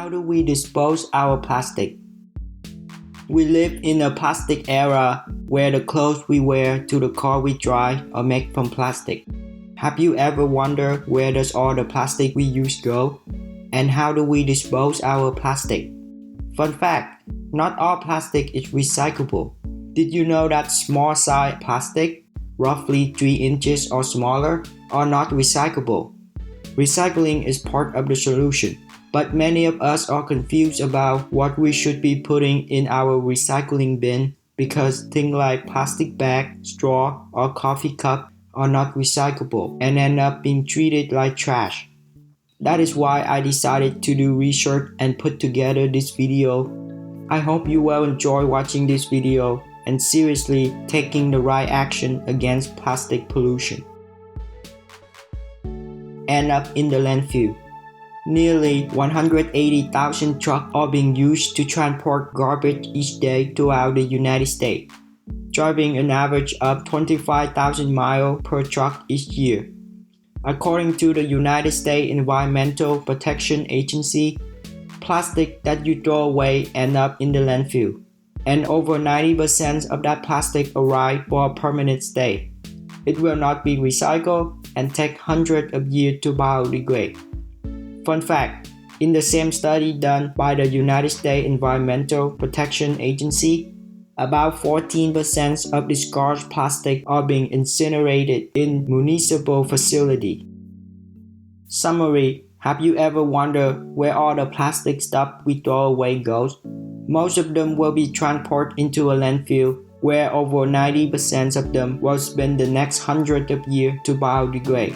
How do we dispose our plastic? We live in a plastic era where the clothes we wear to the car we drive are made from plastic. Have you ever wondered where does all the plastic we use go? And how do we dispose our plastic? Fun fact, not all plastic is recyclable. Did you know that small size plastic, roughly 3 inches or smaller, are not recyclable? Recycling is part of the solution, but many of us are confused about what we should be putting in our recycling bin because things like plastic bag, straw, or coffee cup are not recyclable and end up being treated like trash. That is why I decided to do research and put together this video. I hope you will enjoy watching this video and seriously taking the right action against plastic pollution. End up in the landfill. Nearly 180,000 trucks are being used to transport garbage each day throughout the United States, driving an average of 25,000 miles per truck each year. According to the United States Environmental Protection Agency, plastic that you throw away end up in the landfill, and over 90% of that plastic arrive for a permanent stay. It will not be recycled and take hundreds of years to biodegrade. Fun fact, in the same study done by the United States Environmental Protection Agency, about 14% of discarded plastic are being incinerated in municipal facilities. Summary, have you ever wondered where all the plastic stuff we throw away goes? Most of them will be transported into a landfill where over 90% of them will spend the next hundreds of years to biodegrade.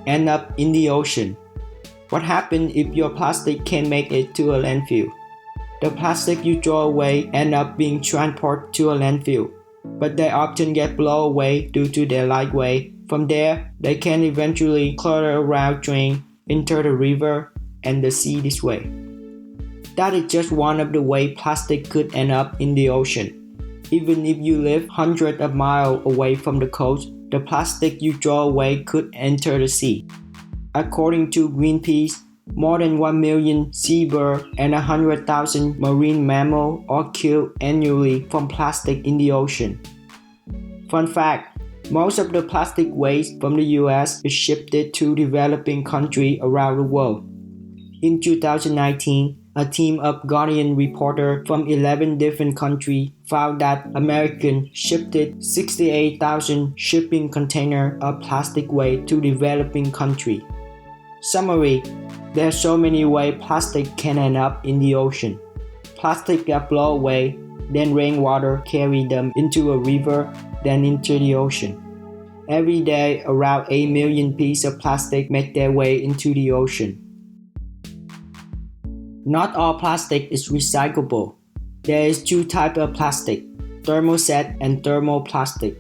End up in the ocean. What happens if your plastic can't make it to a landfill? The plastic you throw away end up being transported to a landfill, but they often get blown away due to their lightweight. From there, they can eventually clutter around drain, enter the river and the sea this way. That is just one of the ways plastic could end up in the ocean. Even if you live hundreds of miles away from the coast, the plastic you throw away could enter the sea. According to Greenpeace, more than 1 million seabirds and 100,000 marine mammals are killed annually from plastic in the ocean. Fun fact, most of the plastic waste from the US is shipped to developing countries around the world. In 2019, a team of Guardian reporters from 11 different countries found that Americans shipped 68,000 shipping containers of plastic waste to developing countries. Summary, there are so many ways plastic can end up in the ocean. Plastic gets blown away, then rainwater carries them into a river, then into the ocean. Every day, around 8 million pieces of plastic make their way into the ocean. Not all plastic is recyclable. There is 2 types of plastic, thermoset and thermoplastic.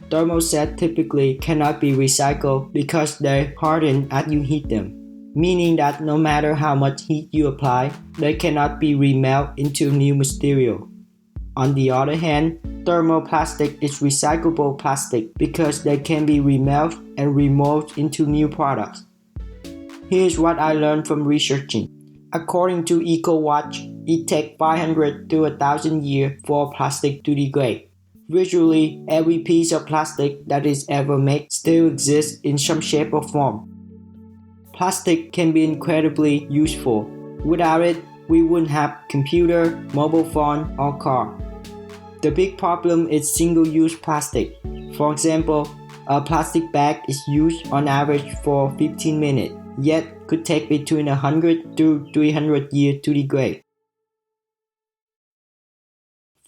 Thermoset typically cannot be recycled because they harden as you heat them, meaning that no matter how much heat you apply, they cannot be remelted into new material. On the other hand, thermoplastic is recyclable plastic because they can be remelted and remolded into new products. Here's what I learned from researching. According to EcoWatch, it takes 500 to 1,000 years for plastic to degrade. Virtually every piece of plastic that is ever made still exists in some shape or form. Plastic can be incredibly useful. Without it, we wouldn't have computer, mobile phone, or car. The big problem is single-use plastic. For example, a plastic bag is used on average for 15 minutes, yet could take between 100 to 300 years to degrade.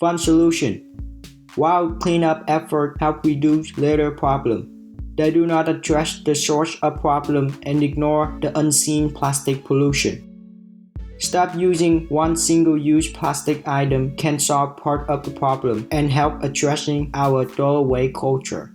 Fun solution. While cleanup efforts help reduce litter problem, they do not address the source of problem and ignore the unseen plastic pollution. Stop using one single-use plastic item can solve part of the problem and help addressing our throwaway culture.